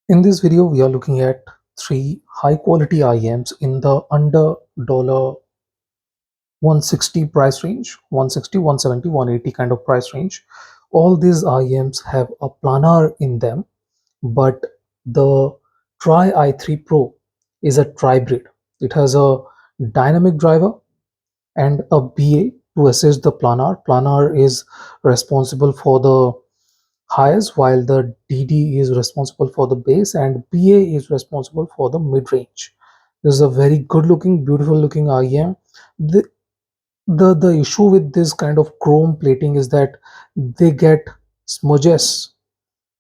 In this video, we are looking at three high quality IEMs in the under $160 price range, 160, 170, 180 kind of price range. All these IEMs have a planar in them, but the Tri i3 Pro is a tribrid. It has a dynamic driver and a BA to assist the planar. Planar is responsible for the highs, while the DD is responsible for the bass and BA is responsible for the mid-range. This is a very good looking, beautiful looking IEM. The issue with this kind of chrome plating is that they get smudges,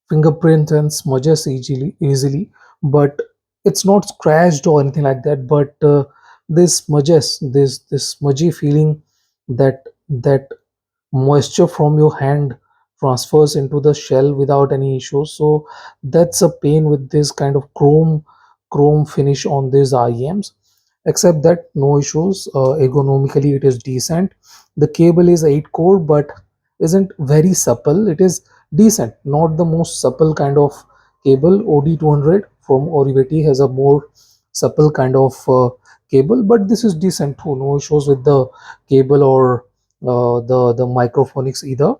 fingerprints and smudges easily, but it's not scratched or anything like that. But this smudges, this smudgy feeling, that moisture from your hand transfers into the shell without any issues. So that's a pain with this kind of chrome finish on these IEMs. Except that, no issues. Ergonomically it is decent. The cable is 8 core but isn't very supple. It is decent, not the most supple kind of cable. OD200 from Oriveti has a more supple kind of cable, but this is decent too. No issues with the cable or the microphonics either.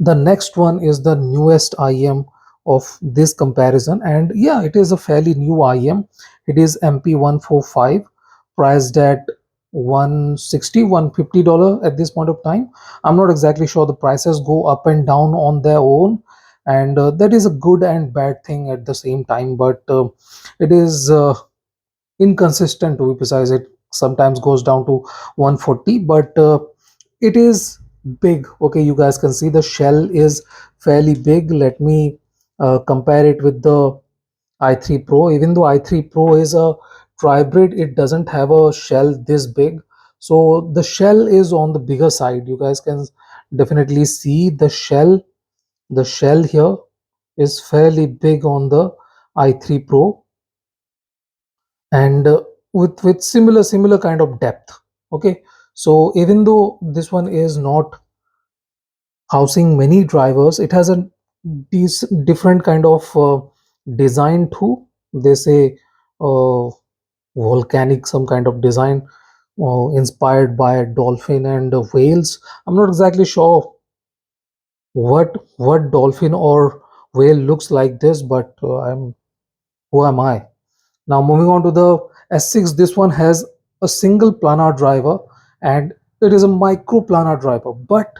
The next one is the newest IEM of this comparison, and yeah, it is a fairly new IEM. It is MP145, priced at 160 $150 at this point of time. I'm not exactly sure. The prices go up and down on their own, and that is a good and bad thing at the same time. But it is inconsistent, to be precise. It sometimes goes down to 140, but it is big. Okay, you guys can see the shell is fairly big. Let me compare it with the i3 Pro. Even though i3 Pro is a tribrid, it doesn't have a shell this big, so the shell is on the bigger side. You guys can definitely see the shell here is fairly big on the i3 Pro, and with similar kind of depth. Okay, so even though this one is not housing many drivers, it has a different kind of design too. They say uh, volcanic, some kind of design inspired by dolphin and whales. I'm not exactly sure what dolphin or whale looks like this, but I'm who am I? Now moving on to the S6, this one has a single planar driver and it is a micro planar driver. But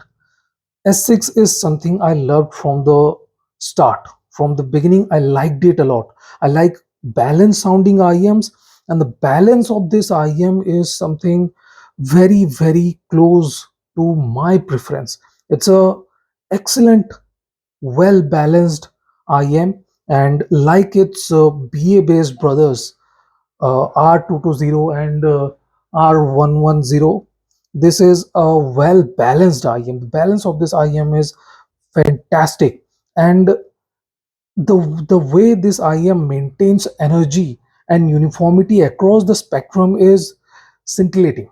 S6 is something I loved from the start. From the beginning, I liked it a lot. I like balanced sounding IEMs, and the balance of this IEM is something very close to my preference. It's a excellent, well balanced IEM, and like its BA based brothers, R220 and R110. This is a well balanced IEM. The balance of this IEM is fantastic, and the way this IEM maintains energy and uniformity across the spectrum is scintillating.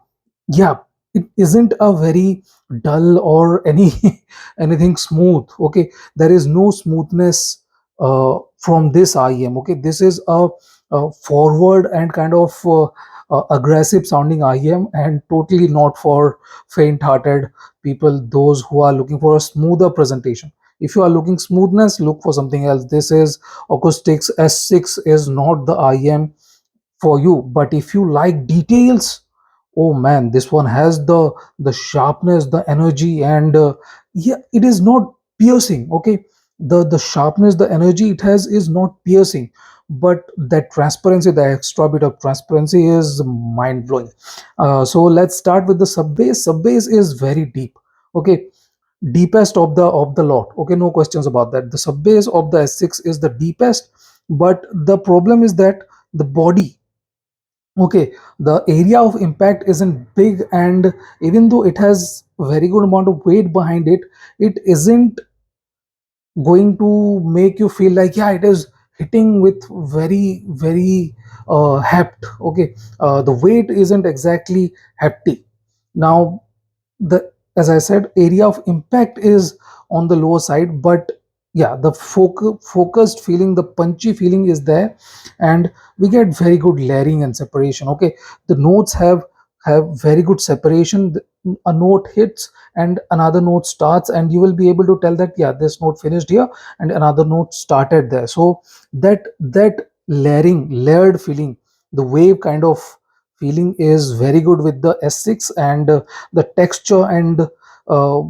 Yeah, it isn't a very dull or anything smooth. Okay, there is no smoothness from this IEM. Okay, this is a forward and kind of aggressive sounding IEM, and totally not for faint hearted people, those who are looking for a smoother presentation. If you are looking smoothness, look for something else. This is Acoustics S6 is not the IEM for you. But if you like details, oh man, this one has the sharpness, the energy, and yeah, it is not piercing. Okay, the sharpness, the energy it has is not piercing, but that transparency, the extra bit of transparency is mind blowing. So let's start with the sub bass. Sub bass is very deep. Okay, deepest of the lot. Okay, no questions about that. The sub bass of the S6 is the deepest, but the problem is that the body, okay, the area of impact isn't big, and even though it has very good amount of weight behind it, it isn't going to make you feel like, yeah, it is hitting with very heft. Okay, the weight isn't exactly hefty. Now, the as I said, area of impact is on the lower side, but yeah, the focused feeling, the punchy feeling is there, and we get very good layering and separation. Okay, the notes have very good separation. A note hits and another note starts, and you will be able to tell that yeah, this note finished here and another note started there. So that layered feeling, the wave kind of feeling is very good with the S6. And the texture and uh,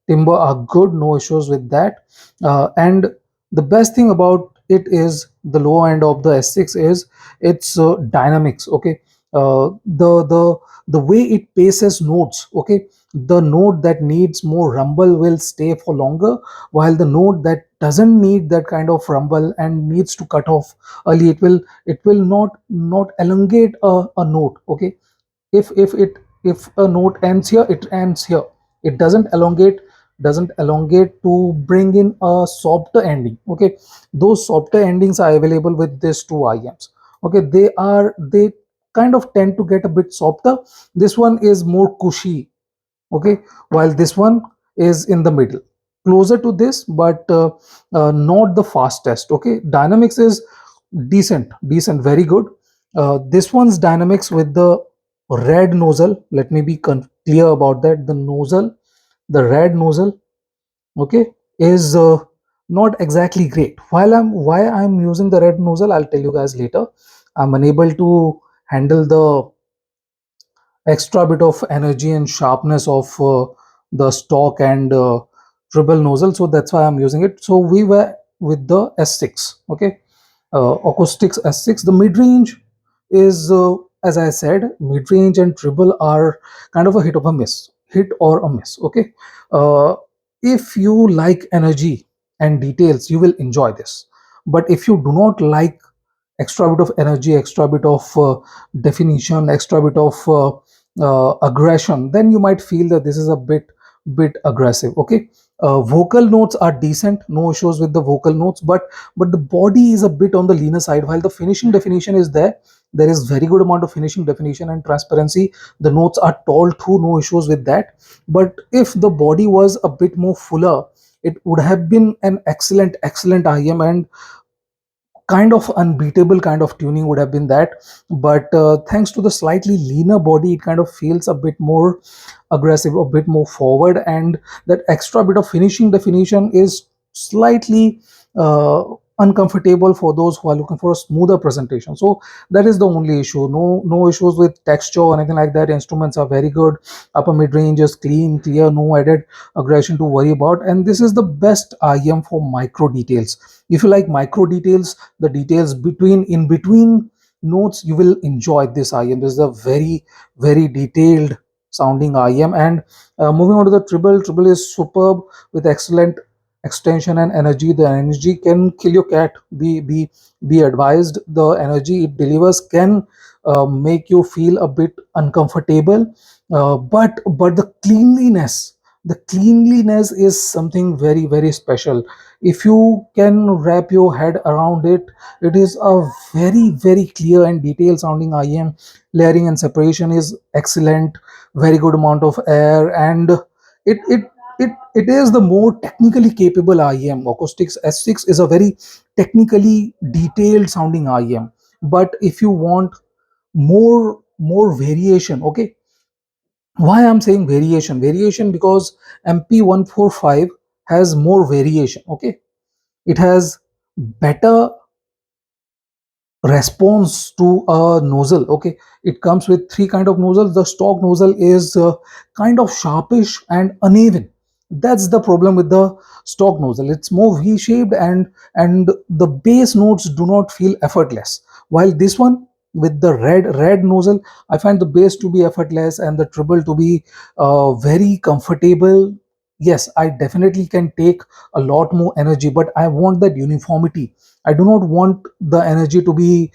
timber are good, no issues with that. And the best thing about it is the low end of the S6 is its dynamics. Okay, the way it paces notes. Okay, the note that needs more rumble will stay for longer, while the note that doesn't need that kind of rumble and needs to cut off early, it will not elongate a note. Okay, if if a note ends here, it ends here. It doesn't elongate to bring in a softer ending. Okay, those softer endings are available with these two IEMs. Okay, they kind of tend to get a bit softer. This one is more cushy. Okay, while this one is in the middle, closer to this, but not the fastest. Okay, dynamics is decent, very good. This one's dynamics with the red nozzle, let me be clear about that. The red nozzle, okay, is not exactly great. Why I'm using the red nozzle, I'll tell you guys later. I'm unable to handle the extra bit of energy and sharpness of the stock and triple nozzle, so that's why I'm using it. So we were with the S6. Okay, Acoustics S6. The mid-range is, as I said, mid-range and triple are kind of a hit or a miss. Okay, uh, if you like energy and details, you will enjoy this. But if you do not like extra bit of energy, extra bit of definition, extra bit of aggression, then you might feel that this is a bit aggressive. Okay, vocal notes are decent, no issues with the vocal notes, but the body is a bit on the leaner side. While the finishing definition is there is very good amount of finishing definition and transparency. The notes are tall too, no issues with that. But if the body was a bit more fuller, it would have been an excellent IM, and kind of unbeatable kind of tuning would have been that. But thanks to the slightly leaner body, it kind of feels a bit more aggressive, a bit more forward, and that extra bit of finishing definition is slightly uh, uncomfortable for those who are looking for a smoother presentation. So that is the only issue. No issues with texture or anything like that. Instruments are very good. Upper mid range is clean, clear, no added aggression to worry about. And this is the best IM for micro details. If you like micro details, the details in between notes, you will enjoy this IM. This is a very detailed sounding IM. And moving on to the treble is superb with excellent extension and energy. The energy can kill your cat. Be advised, the energy it delivers can make you feel a bit uncomfortable. But the cleanliness is something very special. If you can wrap your head around it, it is a very clear and detailed sounding IM. Layering and separation is excellent, very good amount of air, and it is the more technically capable IM. Acoustics S6 is a very technically detailed sounding IM. But if you want more variation, okay, why I'm saying variation, because MP145 has more variation. Okay, it has better response to a nozzle. Okay, it comes with three kind of nozzles. The stock nozzle is kind of sharpish and uneven. That's the problem with the stock nozzle. It's more v-shaped, and the bass notes do not feel effortless. While this one with the red nozzle, I find the bass to be effortless and the treble to be very comfortable. Yes, I definitely can take a lot more energy, but I want that uniformity. I do not want the energy to be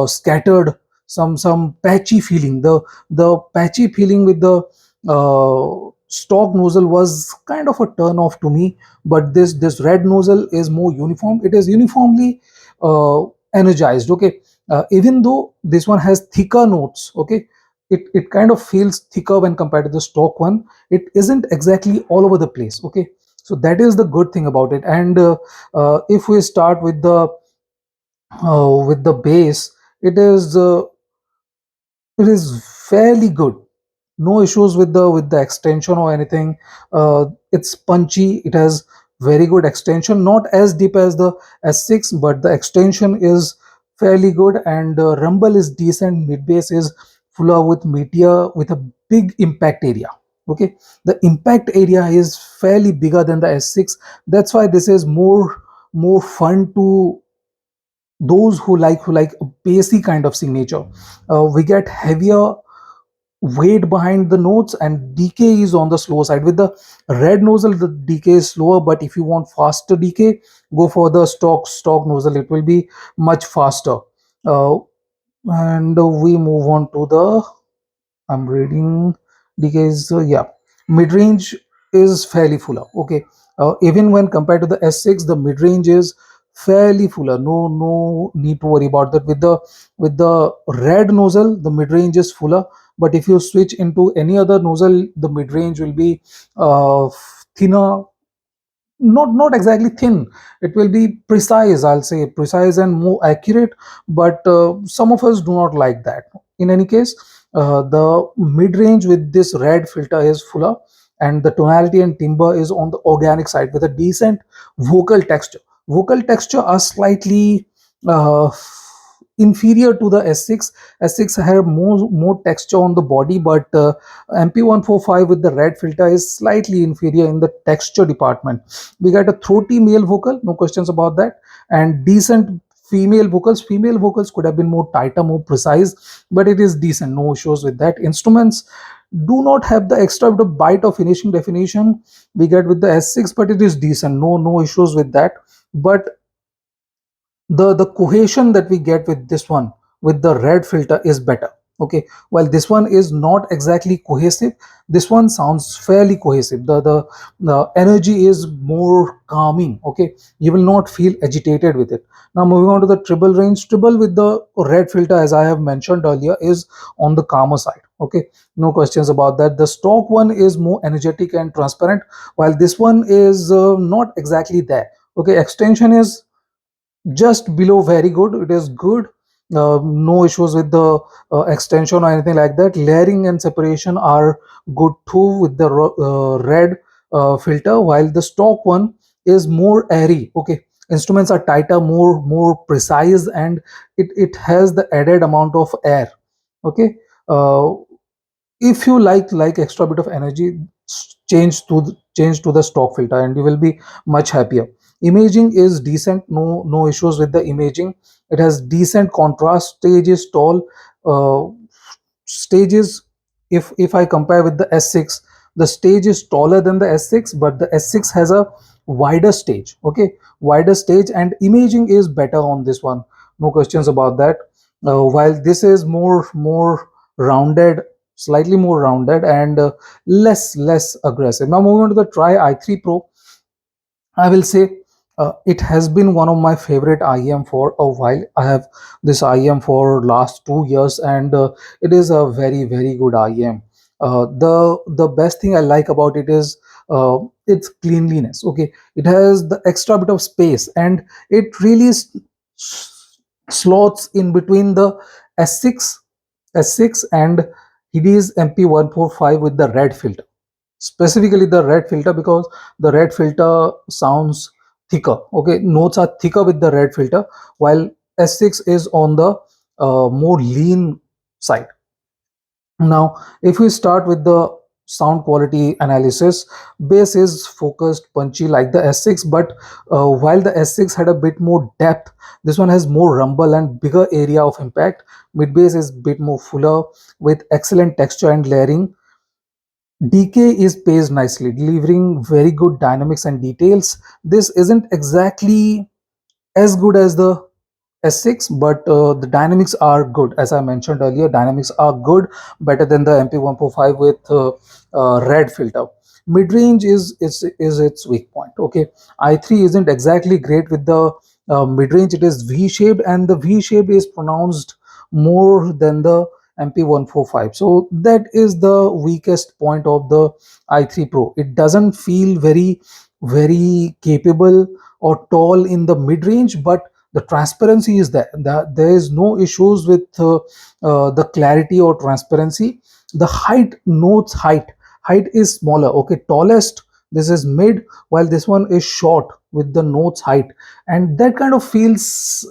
scattered, some patchy feeling. The patchy feeling with the stock nozzle was kind of a turn off to me. But this red nozzle is more uniform. It is uniformly uh, energized. Okay, even though this one has thicker notes. Okay, it kind of feels thicker when compared to the stock one. It isn't exactly all over the place. Okay, So that is the good thing about it. And if we start with the bass, it is fairly good. No issues with the extension or anything. It's punchy, it has very good extension, not as deep as the S6, but the extension is fairly good, and rumble is decent. Mid bass is fuller with meteor with a big impact area. Okay, the impact area is fairly bigger than the S6. That's why this is more fun to those who like a bassy kind of signature. We get heavier weight behind the notes, and decay is on the slow side. With the red nozzle, the decay is slower, but if you want faster decay, go for the stock nozzle. It will be much faster. And we move on to the, I'm reading because yeah, mid-range is fairly fuller. Okay, even when compared to the S6, the mid-range is fairly fuller. No need to worry about that. With the red nozzle, the mid-range is fuller. But if you switch into any other nozzle, the mid-range will be thinner. Not exactly thin, it will be precise, I'll say precise and more accurate. But some of us do not like that. In any case, the mid range with this red filter is fuller, and the tonality and timbre is on the organic side with a decent vocal texture are slightly uh, inferior to the S6. S6 have more texture on the body, but MP145 with the red filter is slightly inferior in the texture department. We get a throaty male vocal, no questions about that, and decent female vocals. Female vocals could have been more tighter, more precise, but it is decent, no issues with that. Instruments do not have the extra bit of bite or finishing definition we get with the S6, but it is decent, no issues with that. But the cohesion that we get with this one with the red filter is better. Okay, while this one is not exactly cohesive, this one sounds fairly cohesive. The energy is more calming. Okay, you will not feel agitated with it. Now moving on to the treble range. Treble with the red filter, as I have mentioned earlier, is on the calmer side. Okay, no questions about that. The stock one is more energetic and transparent, while this one is not exactly there. Okay, extension is just below very good, it is good. No issues with the extension or anything like that. Layering and separation are good too with the red filter, while the stock one is more airy. Okay, instruments are tighter, more precise, and it has the added amount of air. Okay, uh, if you like extra bit of energy, change to the stock filter and you will be much happier. Imaging is decent, no issues with the imaging. It has decent contrast. Stage is tall. Stages, if I compare with the S6, the stage is taller than the S6, but the S6 has a wider stage. Okay, wider stage, and imaging is better on this one, no questions about that. While this is more rounded, slightly more rounded, and less aggressive. Now moving on to the Tri i3 Pro, I will say it has been one of my favorite IEM for a while. I have this IEM for last 2 years, and it is a very good IEM. The best thing I like about it is its cleanliness. Okay, it has the extra bit of space, and it really slots in between the S6 S6 and Hidizs MP145 with the red filter, specifically the red filter, because the red filter sounds thicker. Okay, notes are thicker with the red filter, while S6 is on the more lean side. Now if we start with the sound quality analysis, bass is focused, punchy like the S6, but while the S6 had a bit more depth, this one has more rumble and bigger area of impact. Mid bass is bit more fuller with excellent texture and layering. DK is paced nicely, delivering very good dynamics and details. This isn't exactly as good as the S6, but the dynamics are good. As I mentioned earlier, dynamics are good, better than the MP145 with red filter. Mid-range is its weak point. Okay, i3 isn't exactly great with the mid-range. It is V-shaped, and the V-shaped is pronounced more than the MP145. So that is the weakest point of the i3 Pro. It doesn't feel very very capable or tall in the mid range, but the transparency is there. There is no issues with the clarity or transparency. The height is smaller. Okay, tallest, this is mid, while this one is short with the notes height, and that kind of feels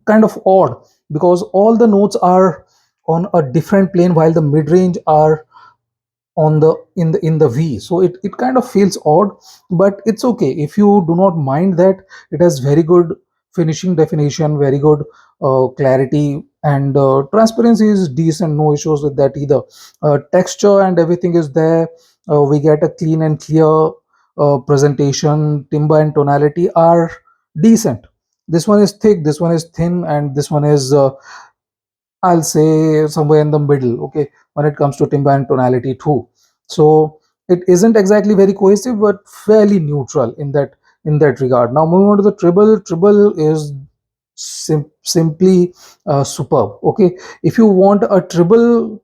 kind of odd because all the notes are on a different plane while the mid range are on the in the V. So it kind of feels odd, but it's okay if you do not mind that. It has very good finishing definition, very good clarity, and transparency is decent, no issues with that either. Texture and everything is there. We get a clean and clear presentation. Timbre and tonality are decent. This one is thick, this one is thin, and this one is I'll say somewhere in the middle, okay, when it comes to timbre and tonality too. So it isn't exactly very cohesive, but fairly neutral in that regard. Now moving on to the treble. Treble is simply superb. Okay, if you want a treble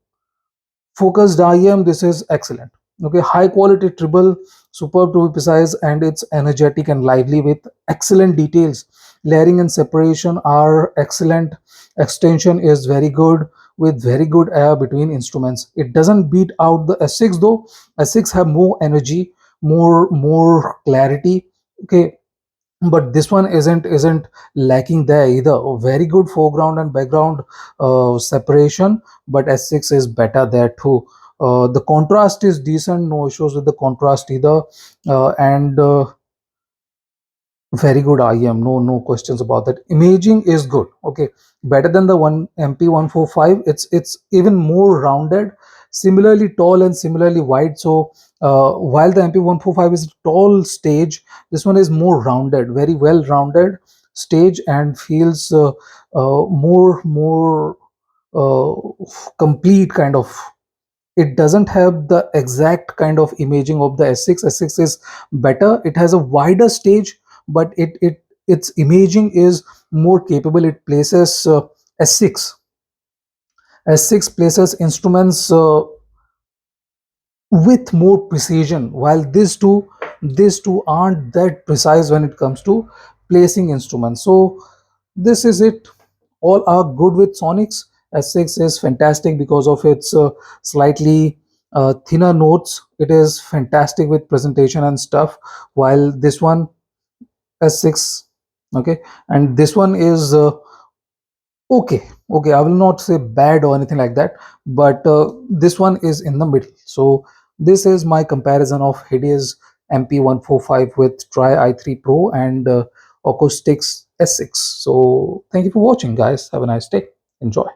focused IEM, this is excellent. Okay, high quality treble, superb to be precise, and it's energetic and lively with excellent details. Layering and separation are excellent. Extension is very good with very good air between instruments. It doesn't beat out the S6 though. S6 have more energy, more clarity. Okay, but this one isn't lacking there either. A very good foreground and background separation, but S6 is better there too. The contrast is decent, no issues with the contrast either, and very good IEM, no questions about that. Imaging is good, okay, better than the one MP145. It's even more rounded, similarly tall and similarly wide. So while the MP145 is a tall stage, this one is more rounded, very well rounded stage, and feels more uh, complete kind of. It doesn't have the exact kind of imaging of the S6. S6 is better. It has a wider stage, but its imaging is more capable. It places S6 S6 places instruments with more precision, while these two aren't that precise when it comes to placing instruments. So this is it. All are good with Sonics. S6 is fantastic because of its slightly thinner notes. It is fantastic with presentation and stuff, while this one S6, okay, and this one is okay. I will not say bad or anything like that, but this one is in the middle. So this is my comparison of Hidizs MP145 with Tri i3 Pro and Acoustics S6. So thank you for watching, guys. Have a nice day. Enjoy.